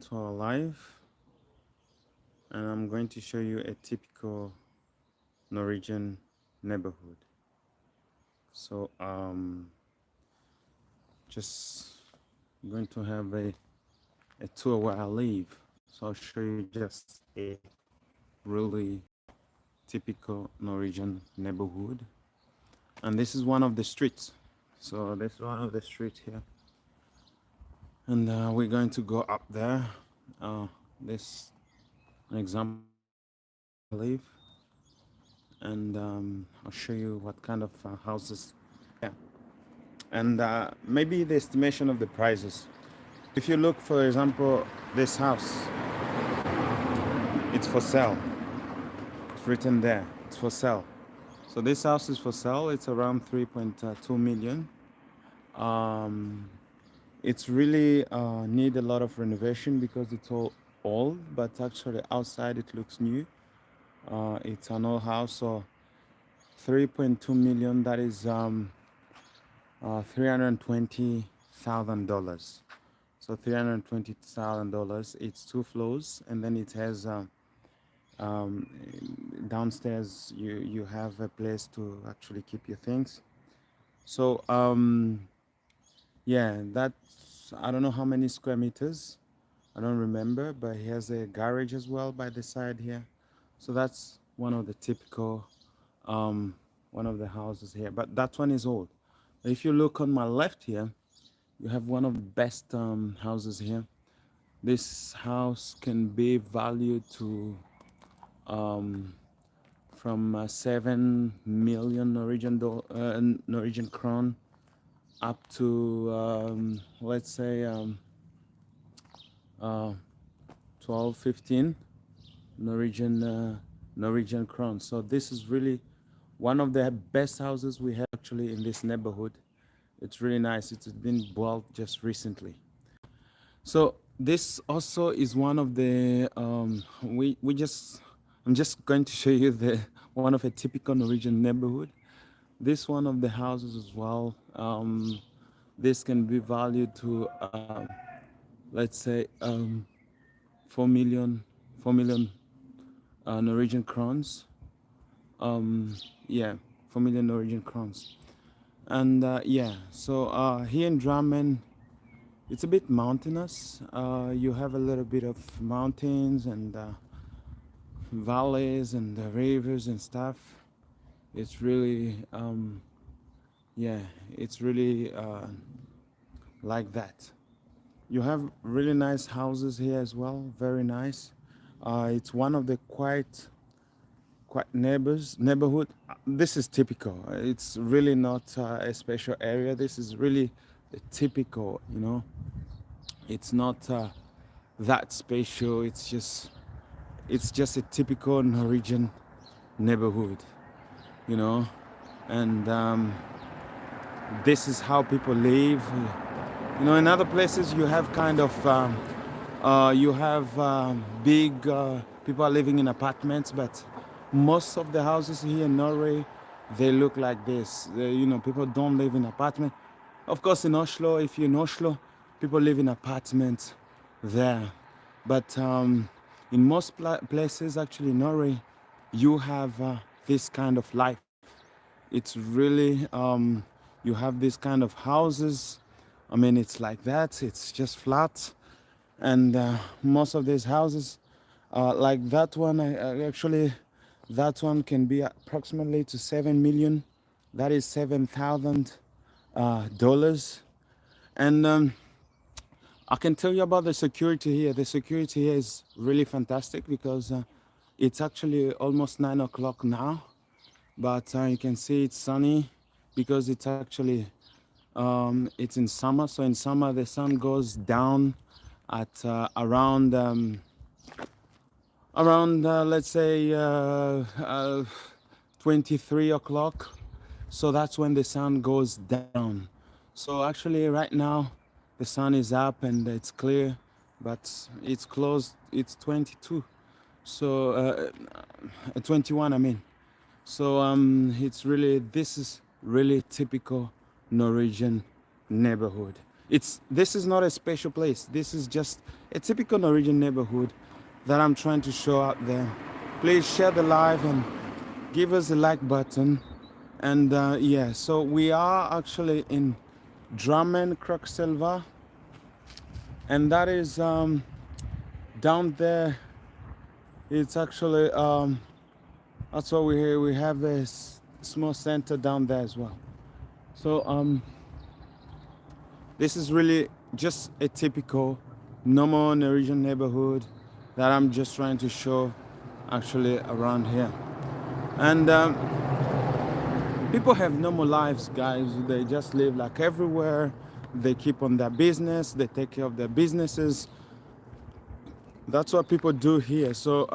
To our live, and I'm going to show you a typical Norwegian neighborhood. So just going to have a tour where I live. So I'll show you just a really typical Norwegian neighborhood. And this is one of the streets. So this is one of the streets here. And we're going to go up there. This an example of where I live. And I'll show you what kind of houses. Yeah, and maybe the estimation of the prices. If you look, for example, this house, it's for sale. It's written there. It's for sale. So this house is for sale. It's around 3.2 million. Um, it's really need a lot of renovation because it's all old, but actually outside it looks new. It's an old house, so 3.2 million. That is $320,000. So $320,000. It's 2 floors, and then it has um, downstairs. You have a place to actually keep your things. So yeah, that's I don't know how many square meters. I don't remember, but he has a garage as well by the side here. So that's one of the typical one of the houses here. But that one is old. If you look on my left here, you have one of the best houses here. This house can be valued to um, from 7 million Norwegian krone up to let's say uh, 12, 15 Norwegian krone. So this is really one of the best houses we have actually in this neighborhood. It's really nice. It's been built just recently. So this also is one of the we just I'm just going to show you the one of a typical Norwegian neighborhood. This one of the houses as well. This can be valued to let's say 4 million Norwegian crowns. Yeah, 4 million Norwegian crowns. And yeah, so here in Drammen, it's a bit mountainous. You have a little bit of mountains and valleys and rivers and stuff. It's really, yeah, it's really like that. You have really nice houses here as well, very nice. It's one of the quite neighborhood. This is typical. It's really not a special area. This is really the typical, you know. It's not that special. It's just a typical Norwegian neighborhood, you know. And this is how people live. You know, in other places you have kind of you have big people are living in apartments, but most of the houses here in Norway, they look like this. You know, people don't live in apartments. Of course, in Oslo, if you're in Oslo, people live in apartments there. But in most places, actually, in Norway, you have this kind of life. It's really you have this kind of houses. I mean, it's like that. It's just flat, and most of these houses, like that one, actually, that one can be approximately to 7 million. That is $7,000, and I can tell you about the security here. The security here is really fantastic because it's actually almost 9 o'clock now, but you can see it's sunny because it's actually it's in summer. So in summer the sun goes down at around let's say 23 o'clock. So that's when the sun goes down. So actually right now the sun is up and it's clear, but it's closed. It's 22. So 21, I mean. So it's really, this is really typical Norwegian neighborhood. This is not a special place. This is just a typical Norwegian neighborhood that I'm trying to show out there. Please share the live and give us a like button. And yeah, so we are actually in Drammen Krokselva, and that is down there. It's actually that's why we have a small center down there as well. So this is really just a typical normal Norwegian neighborhood that I'm just trying to show actually around here. And people have normal lives, guys. They just live like everywhere. They keep on their business. They take care of their businesses. That's what people do here. So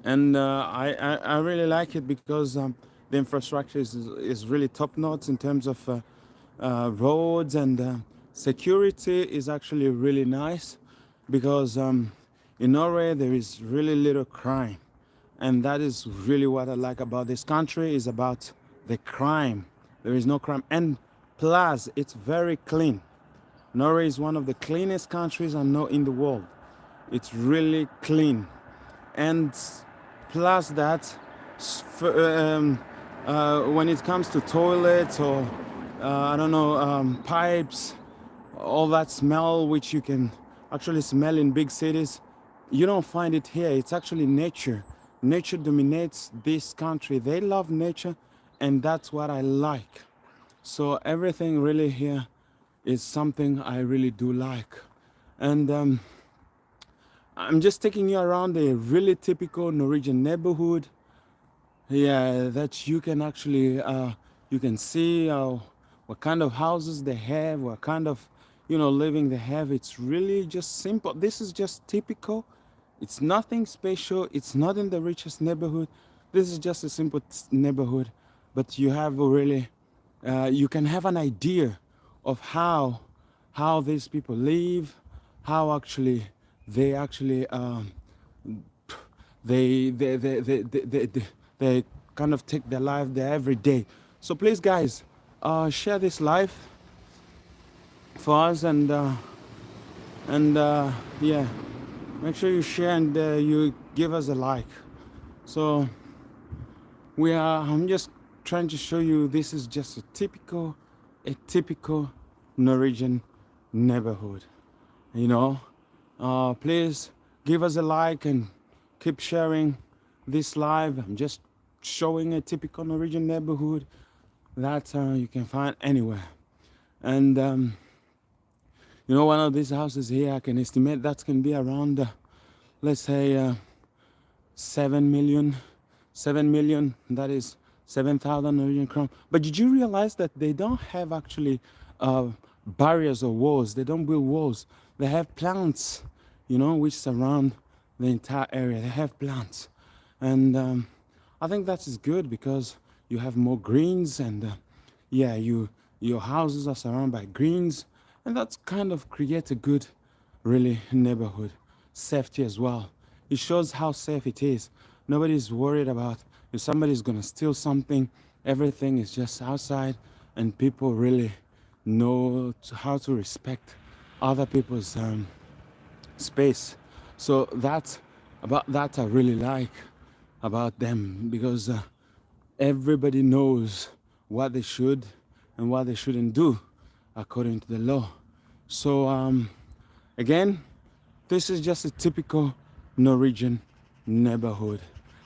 and I really like it because the infrastructure is really top notch in terms of roads, and security is actually really nice because in Norway there is really little crime, and that is really what I like about this country, is about the crime. There is no crime, and plus it's very clean. Norway is one of the cleanest countries I know in the world. It's really clean, and plus that, when it comes to toilets or I don't know, pipes, all that smell which you can actually smell in big cities, you don't find it here. It's actually nature. Nature dominates this country. They love nature, and that's what I like. So everything really here is something I really do like. And I'm just taking you around a really typical Norwegian neighborhood. Yeah, that you can actually you can see what kind of houses they have, what kind of living they have. It's really just simple. This is just typical. It's nothing special. It's not in the richest neighborhood. This is just a simple neighborhood, but you have a really you can have an idea of how these people live, how actually they actually they kind of take their life there every day. So please, guys, share this live for us, and yeah, make sure you share and you give us a like. So I'm just trying to show you this is just a typical Norwegian neighborhood. Please give us a like and keep sharing this live. I'm just showing a typical Norwegian neighborhood that you can find anywhere. And one of these houses here, I can estimate that can be around let's say 7 million. That is 7,000 Norwegian crown. But did you realize that they don't have actually barriers or walls? They don't build walls. They have plants, which surround the entire area. They have plants, and I think that is good because you have more greens, and yeah, your houses are surrounded by greens, and that's kind of create a good, really neighborhood. Safety as well. It shows how safe it is. Nobody's worried about if somebody's gonna steal something. Everything is just outside, and people really know how to respect other people's space. So that's about that I really like about them, because everybody knows what they should and what they shouldn't do according to the law. So again, this is just a typical Norwegian neighborhood,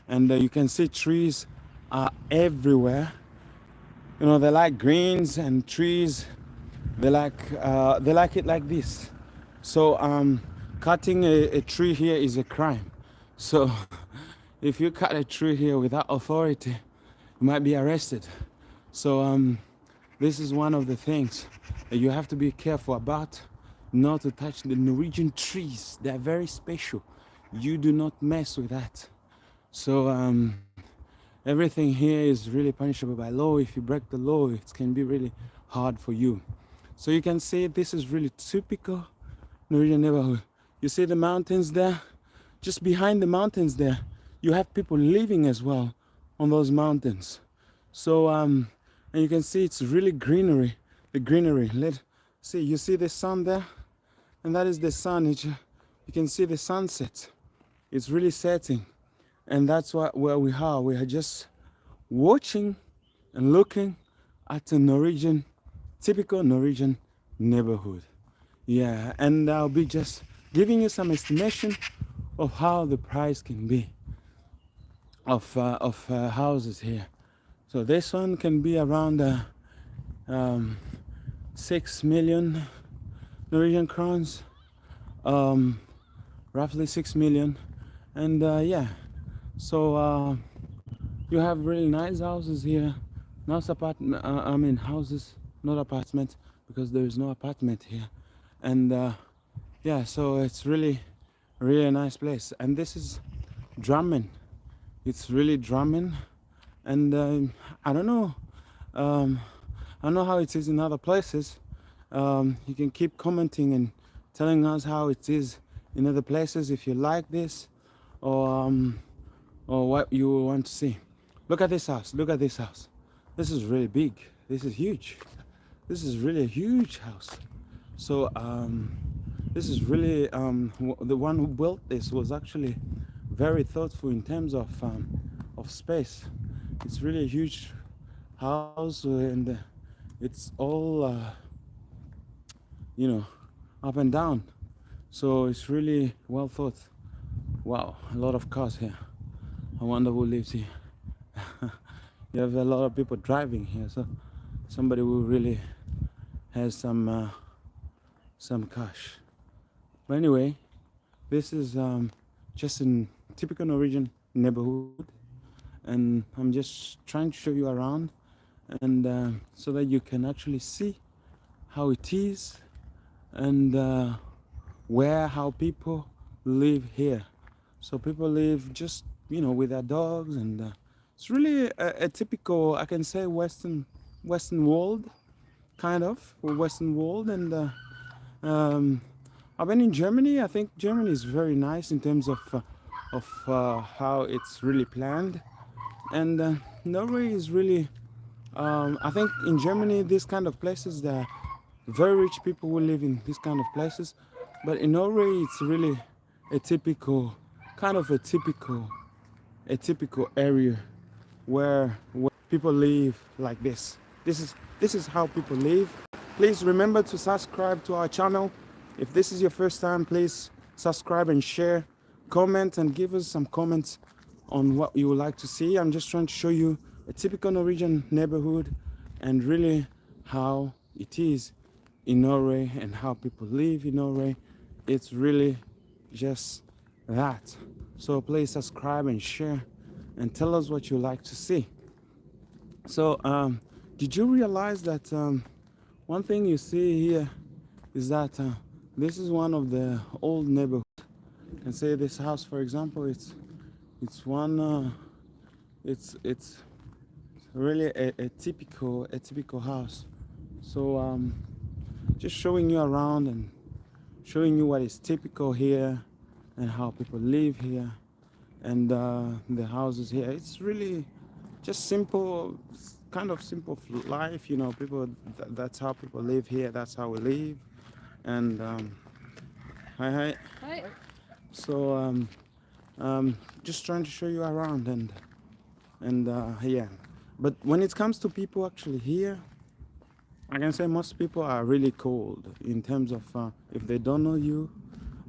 and you can see trees are everywhere. They like greens and trees. They like it like this. So cutting a tree here is a crime. So if you cut a tree here without authority, you might be arrested. So this is one of the things that you have to be careful about, not to touch the Norwegian trees. They're very special. You do not mess with that. So everything here is really punishable by law. If you break the law, it can be really hard for you. So you can see this is really typical Norwegian neighborhood. You see the mountains there? Just behind the mountains there, you have people living as well on those mountains. So and you can see it's really greenery. The greenery. See, you see the sun there, and that is the sun. You can see the sunset. It's really setting, and that's where we are. We are just watching and looking at a Norwegian, typical Norwegian neighborhood. Yeah, and I'll be just giving you some estimation of how the price can be of houses here. So this one can be around um, 6 million Norwegian crowns, roughly 6 million, and yeah. So you have really nice houses here, not apartment. I mean houses, not apartments, because there is no apartment here, and yeah. So it's really a nice place, and this is Drammen. It's really Drammen, and I don't know. Um, I don't know how it is in other places. You can keep commenting and telling us how it is in other places if you like this, or what you want to see. Look at this house. Look at this house. This is really big. This is huge. This is really a huge house. So this is really the one who built this was actually very thoughtful in terms of space. It's really a huge house, and it's all you know, up and down. So it's really well thought. Wow, a lot of cars here. I wonder who lives here. You have a lot of people driving here, so somebody who really has some cash. But anyway, this is just a typical Norwegian neighborhood, and I'm just trying to show you around, and so that you can actually see how it is, and how people live here. So people live just with their dogs, and it's really a typical, I can say, Western world, kind of Western world. And I've been in Germany. I think Germany is very nice in terms of how it's really planned, and Norway is really. I think in Germany, these kind of places, there are very rich people who live in these kind of places, but in Norway, it's really a typical, kind of a typical area where people live like this. This is how people live. Please remember to subscribe to our channel. If this is your first time, please subscribe and share, comment, and give us some comments on what you would like to see. I'm just trying to show you a typical Norwegian neighborhood and really how it is in Norway and how people live in Norway. It's really just that. So please subscribe and share and tell us what you like to see. So did you realize that one thing you see here is that this is one of the old neighborhoods. You can say this house, for example, it's one it's really a typical house. So just showing you around and showing you what is typical here and how people live here, and the houses here. It's really just simple, kind of simple life. People. That's how people live here. That's how we live. And hi. Hi. So just trying to show you around, and yeah. But when it comes to people actually here, I can say most people are really cold in terms of if they don't know you,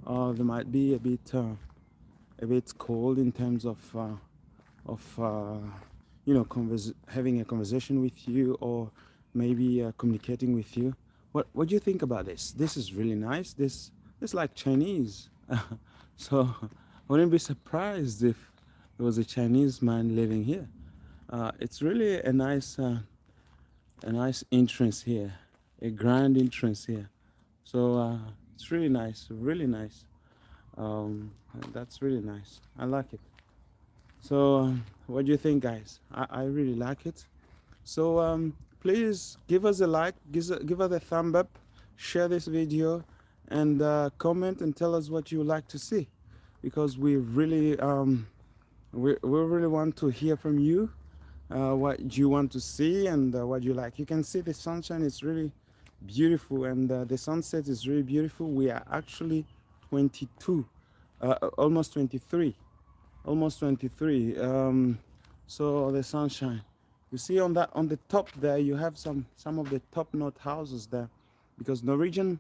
they might be a bit cold in terms of having a conversation with you, or maybe communicating with you. What do you think about this? This is really nice. This like Chinese. So I wouldn't be surprised if there was a Chinese man living here. It's really a nice entrance here, a grand entrance here. So it's really nice, really nice. That's really nice. I like it. So what do you think, guys? I really like it. So please give us a like, give us a thumb up, share this video, and comment and tell us what you would like to see, because we really we really want to hear from you, what you want to see, and what you like. You can see the sunshine is really beautiful, and the sunset is really beautiful. We are actually 22, almost 23, almost 23. So the sunshine. You see on that, on the top there, you have some of the top note houses there, because Norwegian.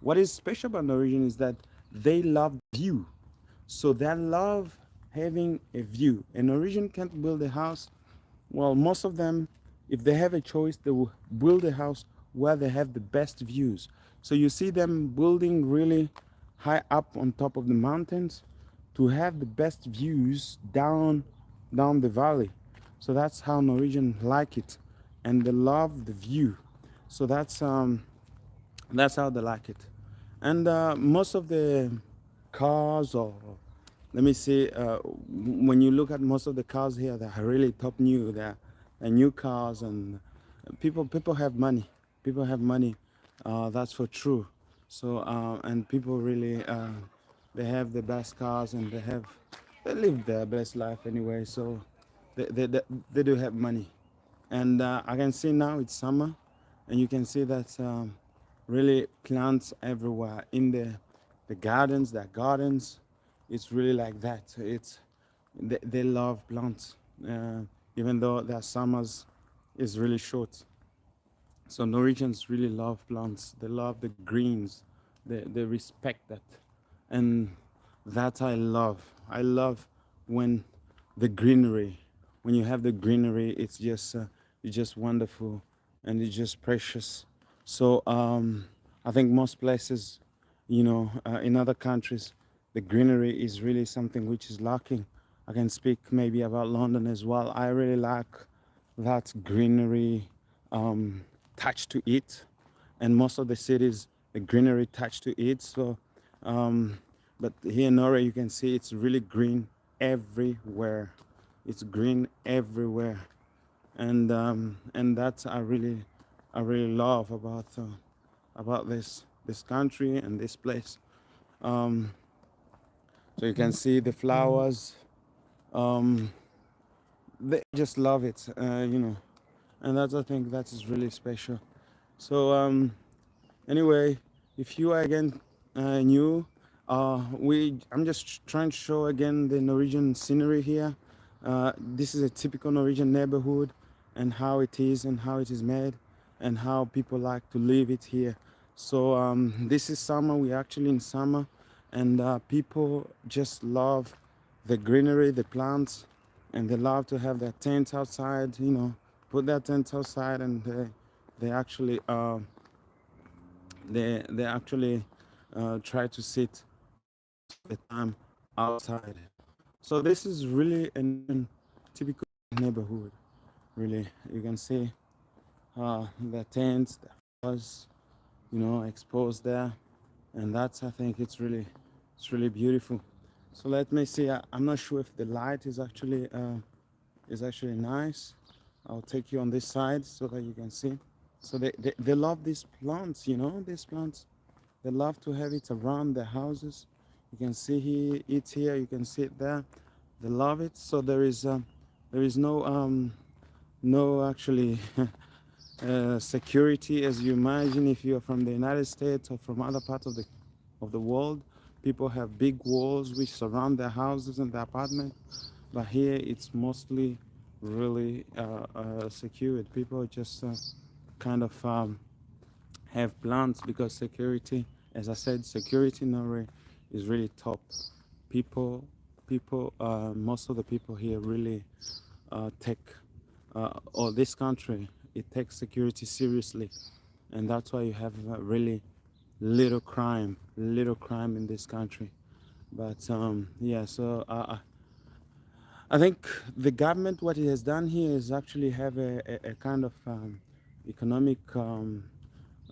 What is special about Norwegian is that they love view. So they love having a view. A Norwegian can't build a house. Well, most of them, if they have a choice, they will build a house where they have the best views. So you see them building really high up on top of the mountains to have the best views down the valley. So that's how Norwegian like it, and they love the view. So that's how they like it. And most of the cars, or let me see, when you look at most of the cars here, they're really top new. They're new cars, and people have money. People have money. That's for true. So and people really they have the best cars, and they live their best life anyway. So they they, they, they do have money. And I can see now it's summer, and you can see that really plants everywhere in the gardens. Their gardens, it's really like that. They love plants, even though their summers is really short. So Norwegians really love plants. They love the greens. They respect that, and that I love. I love when the greenery. When you have the greenery, it's just wonderful, and it's just precious. So I think most places, in other countries, the greenery is really something which is lacking. I can speak maybe about London as well. I really like that greenery touch to it, and most of the cities, the greenery touch to it. So um, but here in Norway, you can see it's really green everywhere. It's green everywhere, and that's I really love about this country and this place. um, so you can see the flowers. um, they just love it, and that's, I think that is really special. So anyway, if you are again new, I'm just trying to show again the Norwegian scenery here. This is a typical Norwegian neighborhood, and how it is, and how it is made, and how people like to live it here. So this is summer. We're actually in summer, and people just love the greenery, the plants, and they love to have their tent outside. Put their tent outside, and they actually try to sit most of the time outside. So this is really a typical neighborhood. Really, you can see the tents, the flowers, exposed there, and that's, I think it's really beautiful. So let me see. I'm not sure if the light is actually nice. I'll take you on this side so that you can see. So they love these plants, these plants. They love to have it around their houses. You can see it's here, you can see it there. They love it. So there is no actually security as you imagine if you're from the United States or from other parts of the world. People have big walls which surround their houses and their apartment, but here it's mostly really secured. People just kind of have plans, because security, as I said, security in Norway is really top. People, most of the people here really take, or this country, it takes security seriously, and that's why you have really little crime in this country. But yeah, so I think the government, what it has done here is actually have a kind of economic.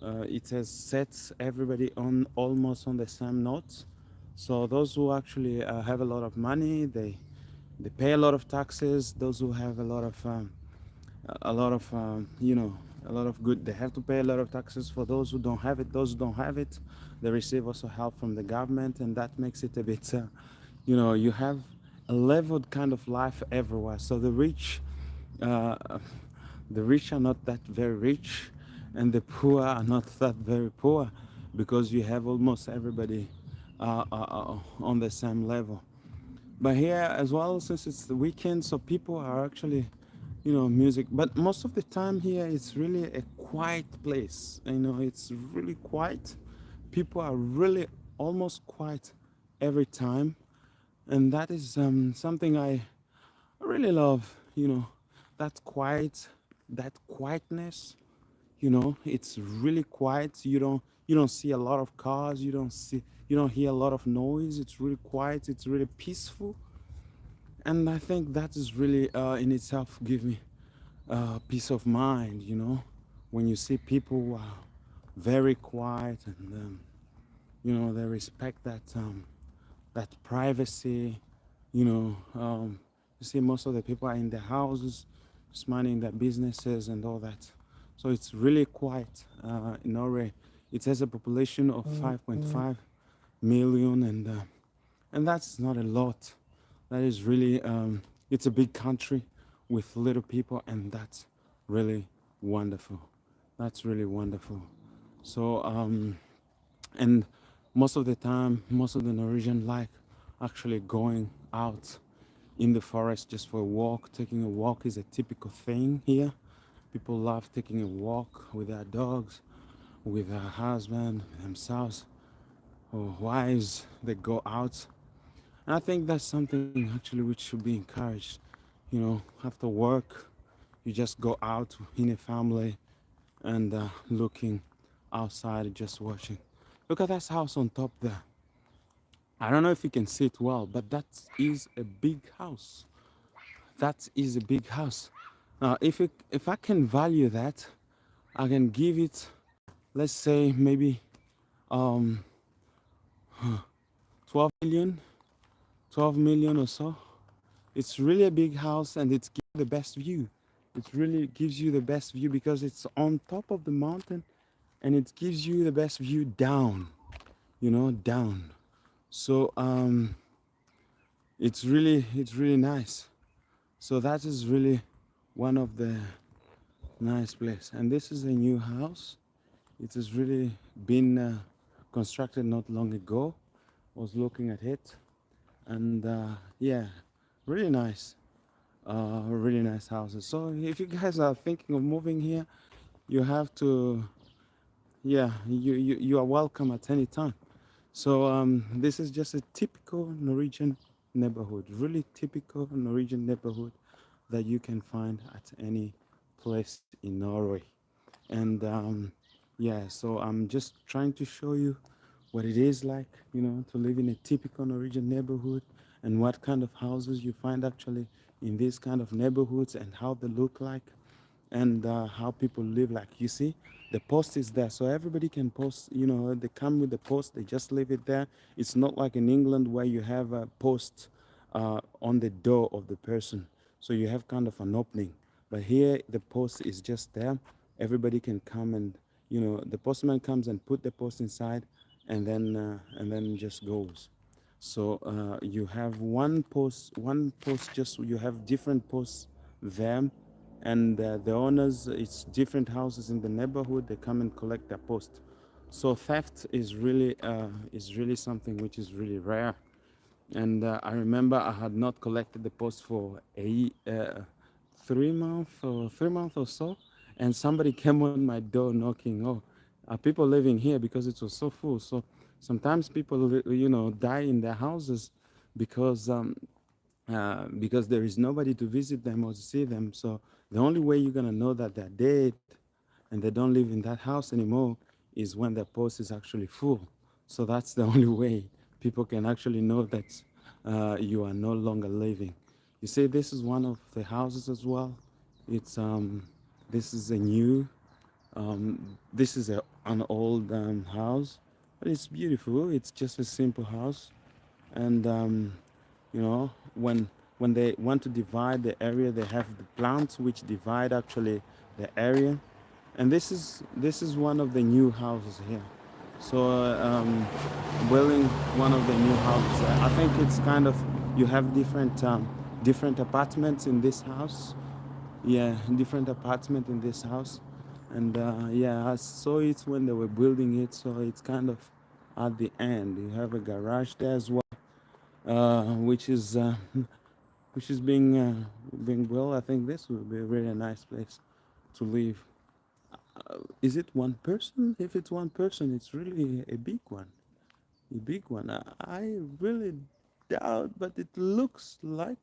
It has set everybody on almost on the same note. So those who actually have a lot of money, they pay a lot of taxes. Those who have a lot of good, they have to pay a lot of taxes. For those who don't have it, they receive also help from the government, and that makes it a bit you have a leveled kind of life everywhere. So uh, the rich are not that very rich, and the poor are not that very poor because you have almost everybody on the same level. But here as well, since it's the weekend, so people are actually, music. But most of the time here, it's really a quiet place. It's really quiet. People are really almost quiet every time, and that is something I really love. That quiet, that quietness. It's really quiet. You don't see a lot of cars. You don't hear a lot of noise. It's really quiet. It's really peaceful, and I think that is really in itself give me peace of mind. When you see people who are very quiet, and they respect that privacy. You see most of the people are in their houses, just minding their businesses and all that. So it's really quiet in Norway. It has a population of 5.5 million, and that's not a lot. That is really it's a big country with little people, and that's really wonderful. That's really wonderful. So and most of the time, most of the Norwegian like actually going out in the forest just for a walk. Taking a walk is a typical thing here. People love taking a walk with their dogs, with their husband, themselves, or wives. They go out. And I think that's something actually which should be encouraged. After work, you just go out in a family and looking outside, just watching. Look at that house on top there. I don't know if you can see it well, but that is a big house. That is a big house. Now, if I can value that, I can give it, let's say maybe um, 12 million, 12 million or so. It's really a big house, and it's the best view. It really gives you the best view because it's on top of the mountain, and it gives you the best view down, down. So it's really nice. So that is really one of the nice place. And this is a new house. It has really been constructed not long ago. I was looking at it, and yeah, really nice. Really nice houses. So if you guys are thinking of moving here, you have to, yeah, you are welcome at any time. So this is just a typical Norwegian neighborhood, really typical Norwegian neighborhood that you can find at any place in Norway. And yeah, so I'm just trying to show you what it is like, to live in a typical Norwegian neighborhood, and what kind of houses you find actually in these kind of neighborhoods, and how they look like, and how people live. Like, you see the post is there, so everybody can post. They come with the post, they just leave it there. It's not like in England where you have a post on the door of the person, so you have kind of an opening. But here the post is just there. Everybody can come, and the postman comes and put the post inside, and then just goes. So you have one post, just you have different posts there, and the owners, it's different houses in the neighborhood, they come and collect their post. So theft is really something which is really rare. And I remember I had not collected the post for 3 months or so, and somebody came on my door knocking. Oh, are people living here? Because it was so full. So sometimes people, die in their houses because because there is nobody to visit them or to see them. So the only way you're gonna know that they're dead and they don't live in that house anymore is when the post is actually full. So that's the only way people can actually know that you are no longer living. You see, this is one of the houses as well. It's this is a new, this is an old house, but it's beautiful. It's just a simple house, and when they want to divide the area, they have the plants which divide actually the area. And this is one of the new houses here. So building one of the new houses, I think it's kind of, you have different apartments in this house. Yeah, different apartment in this house. And yeah, I saw it when they were building it, so it's kind of at the end. You have a garage there as well, which is which is being built. I think this would be a really nice place to live. Is it one person? If it's one person, it's really a big one. A big one. I really doubt, but it looks like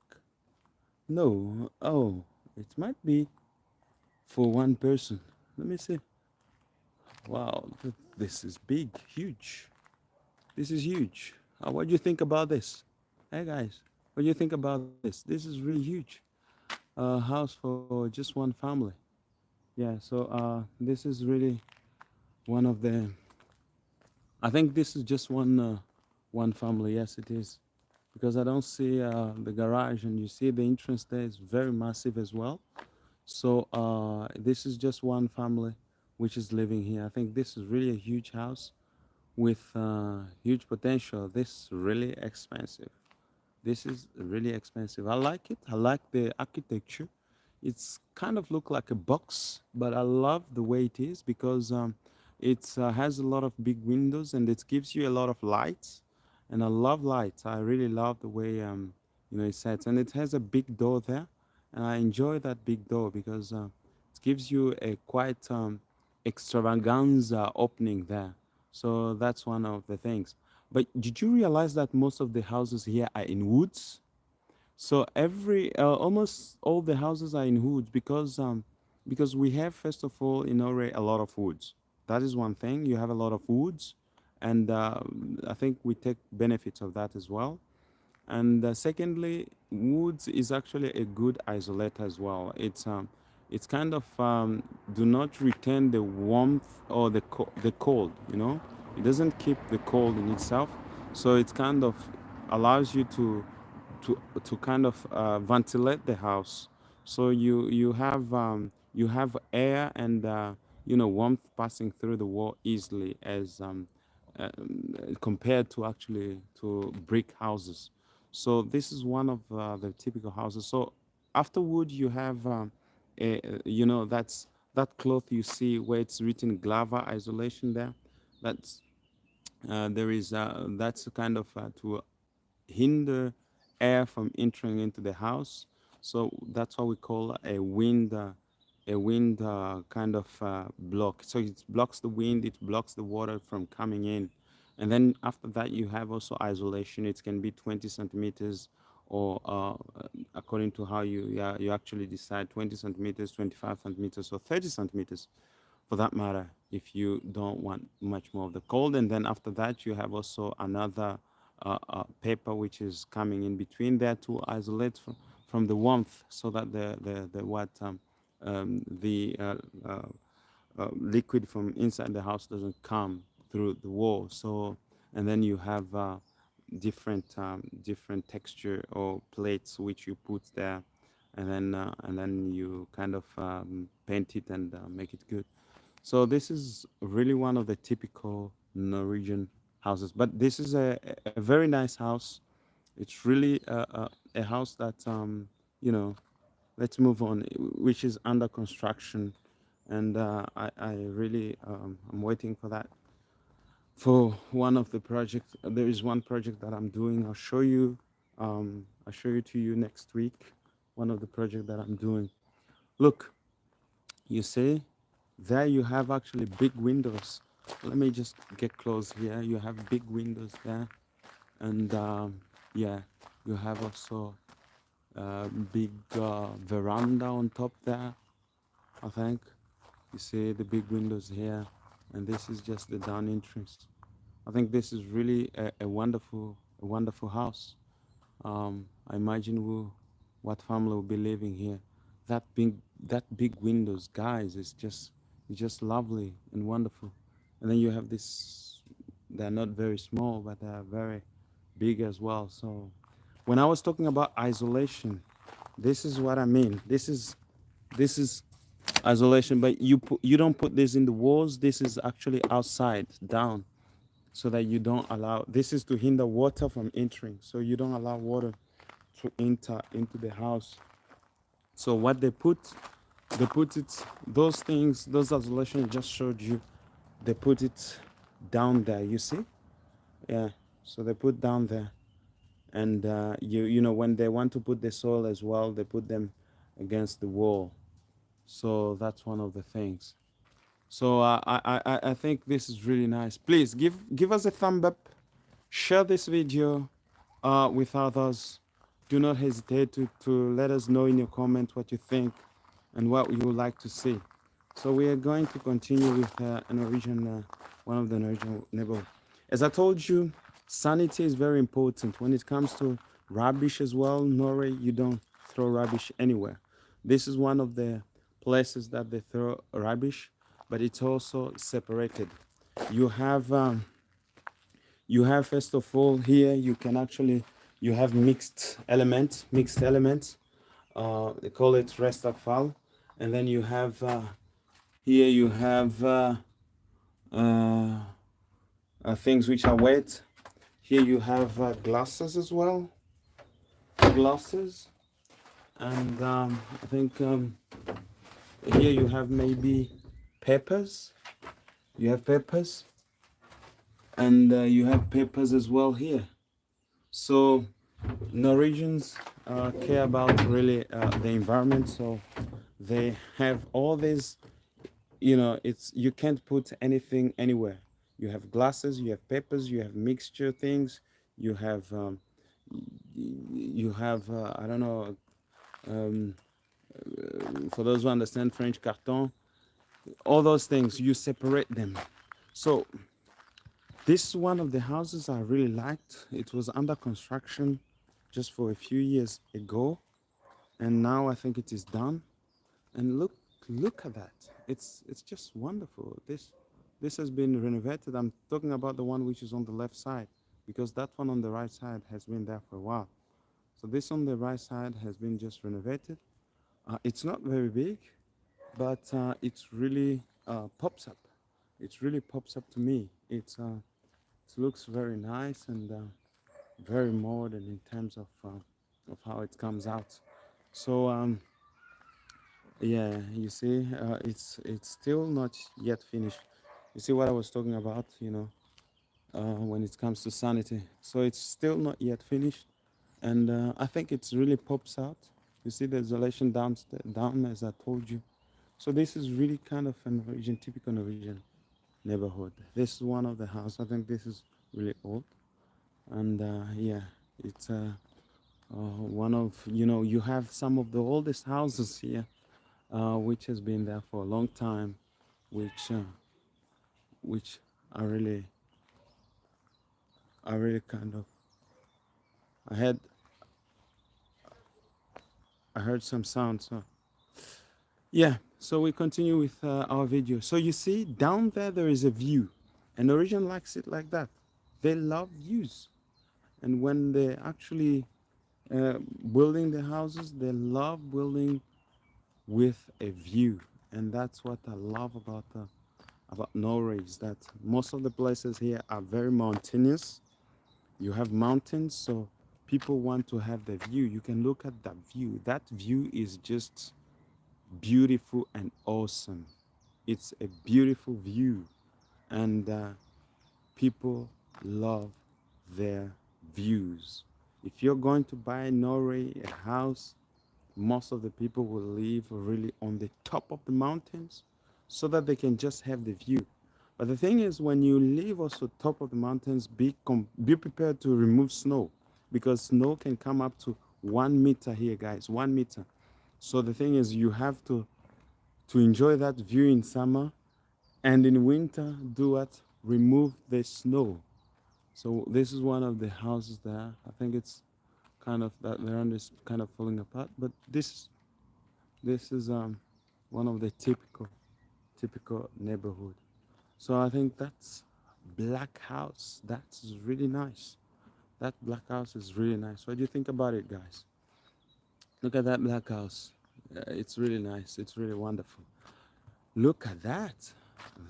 no. Oh, it might be for one person. Let me see. Wow, this is big, huge. This is huge. What do you think about this? Hey guys, what do you think about this? This is really huge. House for just one family. Yeah. So this is really one of the. I think this is just one family. Yes, it is, because I don't see the garage, and you see the entrance there is very massive as well. So this is just one family which is living here. I think this is really a huge house with huge potential. This is really expensive. This is really expensive. I like it. I like the architecture. It's kind of look like a box, but I love the way it is because it has a lot of big windows and it gives you a lot of lights. And I love lights. I really love the way it sets. And it has a big door there, and I enjoy that big door because it gives you a quite extravaganza opening there. So that's one of the things. But did you realize that most of the houses here are in woods? So almost all the houses are in woods because we have, first of all, in Norway a lot of woods. That is one thing. You have a lot of woods, and I think we take benefits of that as well. And secondly, woods is actually a good isolator as well. It's kind of do not retain the warmth or the cold. It doesn't keep the cold in itself, so it kind of allows you to kind of ventilate the house, so you have air and warmth passing through the wall easily as compared to actually to brick houses. So this is one of the typical houses. So afterward you have that's that cloth you see where it's written Glava isolation there. That's there is that's kind of to hinder air from entering into the house. So that's what we call a wind kind of block. So it blocks the wind, it blocks the water from coming in. And then after that, you have also isolation. It can be 20 centimeters or according to how you actually decide, 20 centimeters, 25 centimeters, or 30 centimeters for that matter, if you don't want much more of the cold. And then after that, you have also another paper which is coming in between there to isolate from the warmth, so that the what the liquid from inside the house doesn't come through the wall. So, and then you have different texture or plates which you put there, and then you kind of paint it and make it good. So this is really one of the typical Norwegian houses. But this is a very nice house. It's really a house that you know. Let's move on, which is under construction, and I really I'm waiting for that for one of the projects. There is one project that I'm doing. I'll show you to you next week. One of the project that I'm doing. Look, you see, there you have actually big windows. Let me just get close here. You have big windows there, and yeah, you have also big veranda on top there. I think you see the big windows here, and this is just the down entrance. I think this is really a wonderful house. I imagine what family will be living here. That big windows, guys, it's just lovely and wonderful. And then you have this. They're not very small, but they are very big as well. So when I was talking about isolation, this is what I mean. This is isolation, but you don't put this in the walls. This is actually outside down, so that you don't allow. This is to hinder water from entering, so you don't allow water to enter into the house. So what they put They put it, those things, those isolation I just showed you, they put it down there, you see? Yeah, so they put down there. And you know, when they want to put the soil as well, they put them against the wall. So that's one of the things. So I think this is really nice. Please give us a thumb up, share this video with others. Do not hesitate to let us know in your comment what you think and what you would like to see. So we are going to continue with one of the Norwegian neighborhood. As I told you, sanity is very important when it comes to rubbish as well. Norway, you don't throw rubbish anywhere. This is one of the places that they throw rubbish, but it's also separated. You have you have first of all here you can actually you have mixed elements. They call it restafal, and then you have here you have uh, things which are wet. Here you have glasses as well, glasses, and I think here you have maybe peppers. You have peppers, and you have peppers as well here. So Norwegians care about really the environment, so they have all these. You know, it's you can't put anything anywhere. You have glasses, you have peppers, you have mixture things, you have I don't know, um, for those who understand French, carton, all those things you separate them. So this one of the houses I really liked. It was under construction just for a few years ago, and now I think it is done. And look at that. It's just wonderful. This has been renovated. I'm talking about the one which is on the left side, because that one on the right side has been there for a while. So this on the right side has been just renovated. It's not very big, but it's really pops up. It really pops up to me. It looks very nice and very modern in terms of how it comes out. So yeah, you see, it's still not yet finished. You see what I was talking about, you know, when it comes to sanity. So it's still not yet finished, and I think it's really pops out. You see the isolation down as I told you. So this is really kind of a Norwegian, typical Norwegian neighborhood. This is one of the house. I think this is really old, and yeah, it's one of, you know, you have some of the oldest houses here, which has been there for a long time, which uh, which I really kind of I had I heard some sound. So yeah, so we continue with our video. So you see down there is a view, and Norwegian likes it like that. They love views, and when they actually building the houses, they love building with a view, and that's what I love about Norway, is that most of the places here are very mountainous. You have mountains, so people want to have the view. You can look at that view. That view is just beautiful and awesome. It's a beautiful view, and people love their views. If you're going to buy in Norway a house, most of the people will live really on the top of the mountains so that they can just have the view. But the thing is, when you live also top of the mountains, be prepared to remove snow, because snow can come up to 1 meter here, guys, 1 meter. So the thing is, you have to enjoy that view in summer, and in winter, do what? Remove the snow. So this is one of the houses there. I think it's kind of that veranda is kind of falling apart, but this is one of the typical neighborhood. So I think that's black house. That's really nice. That black house is really nice. What do you think about it, guys? Look at that black house. It's really nice. It's really wonderful. Look at that.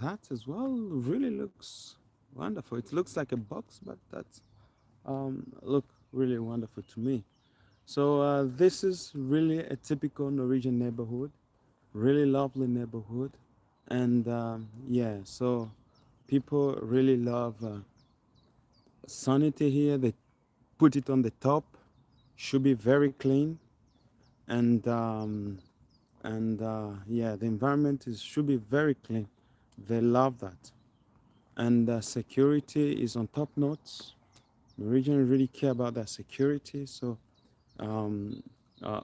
That as well really looks wonderful. It looks like a box, but that's look really wonderful to me. So this is really a typical Norwegian neighborhood. really lovely neighborhood. And yeah, so people really love sanity here. They put it on the top. Should be very clean. And yeah, the environment is should be very clean. They love that. And security is on top notes. Norwegians really care about their security. So um, uh,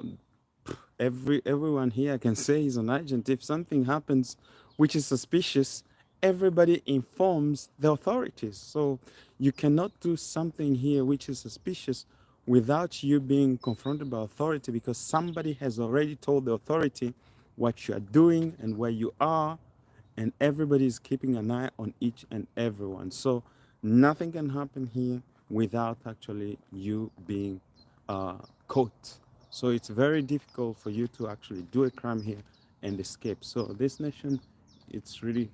everyone here can say he's an agent. If something happens which is suspicious, everybody informs the authorities. So you cannot do something here which is suspicious without you being confronted by authority, because somebody has already told the authority what you are doing and where you are, and everybody is keeping an eye on each and everyone. So nothing can happen here without actually you being caught. So it's very difficult for you to actually do a crime here and escape. So this nation, it's really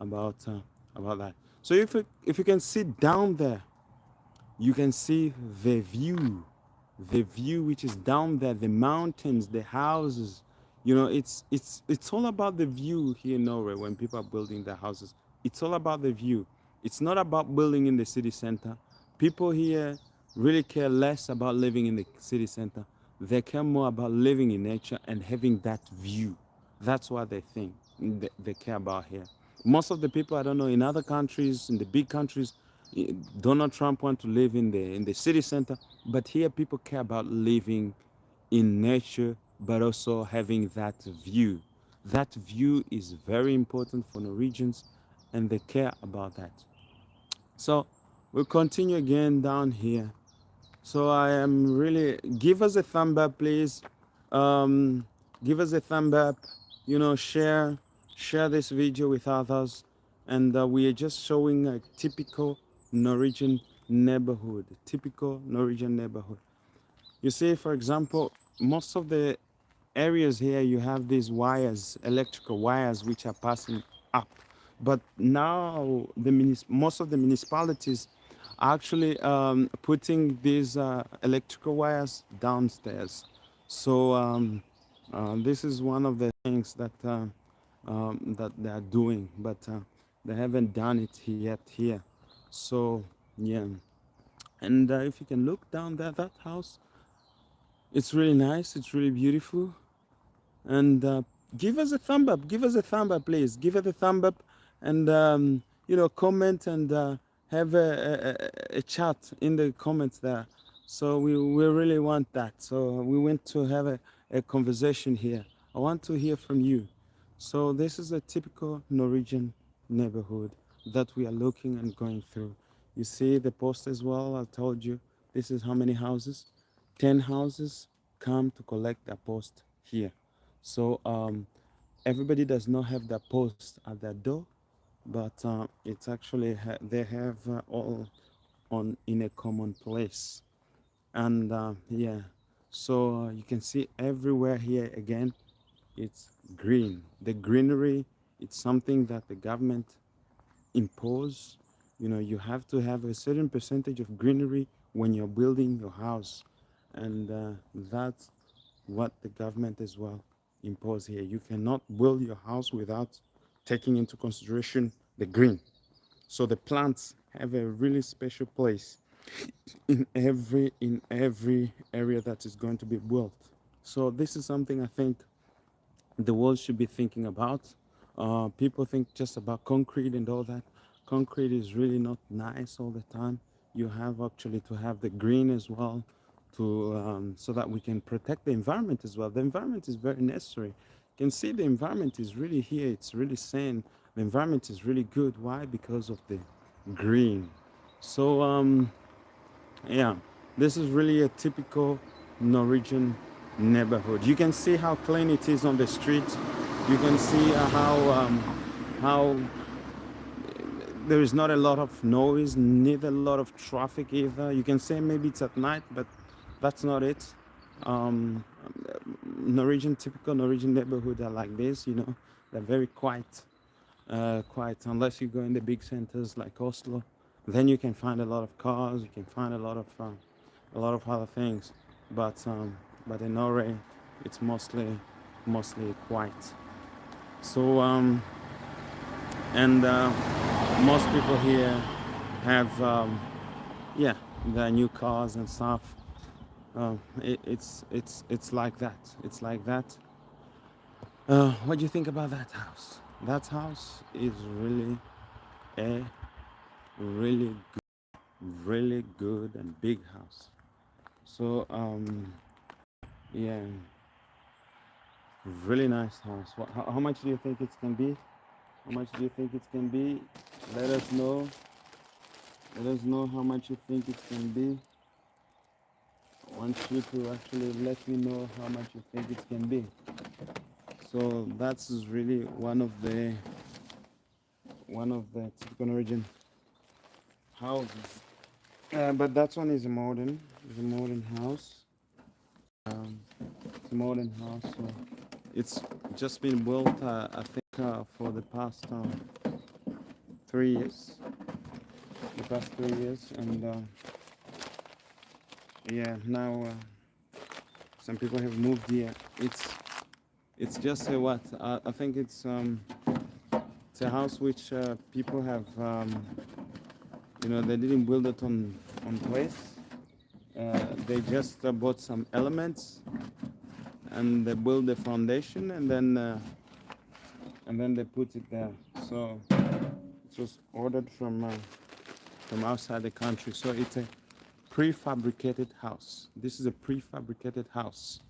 about that. So if you can sit down there, you can see the view which is down there, the mountains, the houses. You know, it's all about the view here in Norway. When people are building their houses, it's all about the view. It's not about building in the city center. People here really care less about living in the city center. They care more about living in nature and having that view. That's what they think they care about here. Most of the people, I don't know, in other countries, in the big countries, Donald Trump want to live in the city center, but here people care about living in nature, but also having that view. That view is very important for Norwegians, and they care about that. So we'll continue again down here. So I am really, give us a thumb up, please. Um, give us a thumb up. You know, share this video with others. And we are just showing a typical Norwegian neighborhood. Typical Norwegian neighborhood. You see, for example, most of the areas here you have these wires, electrical wires, which are passing up. But now most of the municipalities are actually putting these electrical wires downstairs. So this is one of the things that they are doing, but they haven't done it yet here. So yeah, and if you can look down there, that house, it's really nice. It's really beautiful. And give us a thumb up. Give us a thumb up, please. Give it a thumb up, and you know, comment and have a chat in the comments there. So we really want that. So we want to have a conversation here. I want to hear from you. So this is a typical Norwegian neighborhood that we are looking and going through. You see the post as well. I told you this is how many houses. 10 houses come to collect their post here. So everybody does not have their post at their door, but it's actually they have all on in a common place. And yeah, so you can see everywhere here again, it's green. The greenery, it's something that the government impose. You know, you have to have a certain percentage of greenery when you're building your house, and that's what the government as well impose here. You cannot build your house without taking into consideration the green. So the plants have a really special place in every area that is going to be built. So this is something I think the world should be thinking about. People think just about concrete and all that. Concrete is really not nice all the time. You have actually to have the green as well, to so that we can protect the environment as well. The environment is very necessary. You can see the environment is really here. It's really sane. The environment is really good. Why? Because of the green. So yeah, this is really a typical Norwegian neighborhood. You can see how clean it is on the street. You can see how there is not a lot of noise, neither a lot of traffic either. You can say maybe it's at night, but that's not it. Um, typical Norwegian neighborhood are like this. You know, they're very quiet unless you go in the big centers like Oslo. Then you can find a lot of cars. You can find a lot of other things. But in Norway, it's mostly quiet. So and most people here have yeah, their new cars and stuff. It's like that. It's like that. What do you think about that house? That house is really a really really good and big house. So yeah, really nice house. How much do you think it can be? How much do you think it can be? Let us know. Let us know how much you think it can be. I want you to actually let me know how much you think it can be. So that's really one of the typical Norwegian houses. But that one is a modern house. It's a modern house. So it's just been built, I think, for the past 3 years. The past 3 years, and yeah, now some people have moved here. It's just a what? I think it's a house which people have. They didn't build it on place. They just bought some elements and they build the foundation, and then they put it there. So it was ordered from outside the country. So it's a prefabricated house. This is a prefabricated house.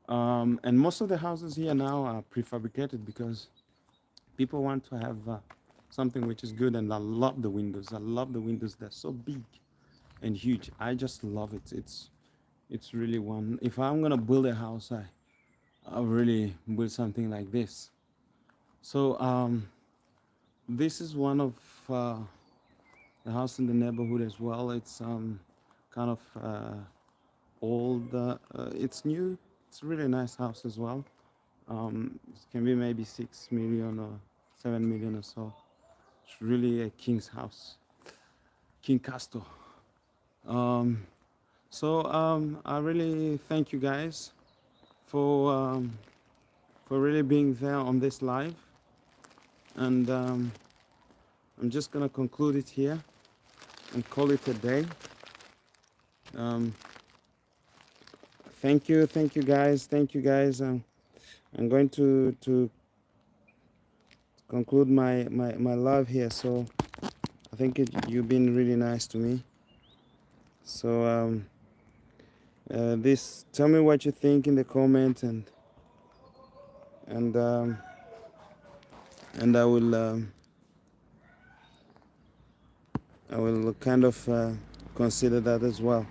And most of the houses here now are prefabricated because people want to have something which is good. And I love the windows. I love the windows. They're so big and huge. I just love it. It's really one. If I'm gonna build a house, I'll really build something like this. So this is one of the house in the neighborhood as well. It's kind of old. It's new. It's a really nice house as well. It can be maybe 6 million or 7 million or so. It's really a king's house, king castle. Um, so I really thank you guys for really being there on this live, and I'm just gonna conclude it here and call it a day. Um, thank you guys, thank you guys. I'm going to conclude my live here. So I think you've been really nice to me. So this, tell me what you think in the comment, and um, and I will kind of consider that as well.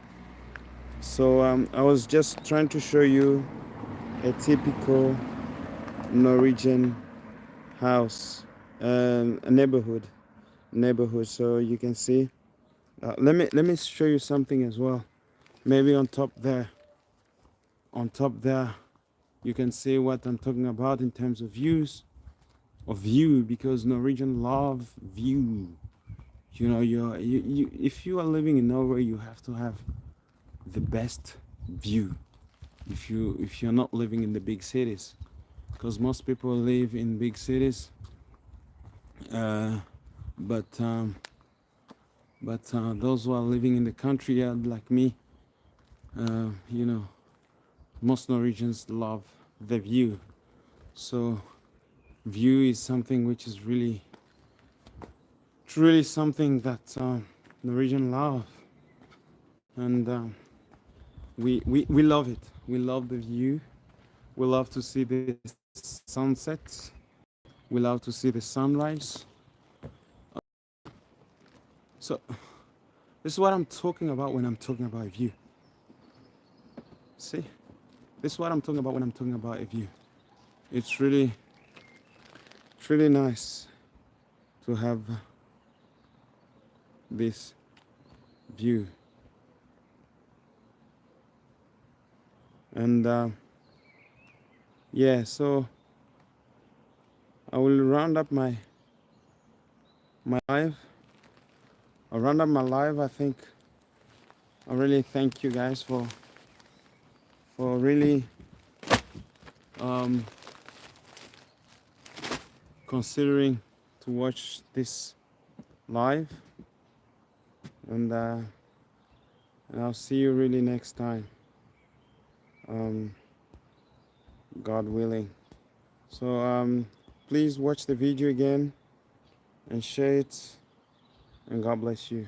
So I was just trying to show you a typical Norwegian house, a neighborhood. So you can see. Let me show you something as well. Maybe on top there, you can see what I'm talking about in terms of view, because Norwegian love view. If you are living in Norway, you have to have the best view. If you're not living in the big cities, because most people live in big cities, uh, but those who are living in the country, like me, uh, you know, most Norwegians love the view. So view is something which is really, truly something that Norwegian love, and we love it. We love the view. We love to see the sunset. We love to see the sunrise. So this is what I'm talking about when I'm talking about a view. See, this is what I'm talking about when I'm talking about a view. It's really nice to have this view. And yeah, so I will round up my live. I'll round up my live. I think I really thank you guys for really um, considering to watch this live, and I'll see you really next time, um, God willing. So please watch the video again and share it, and God bless you.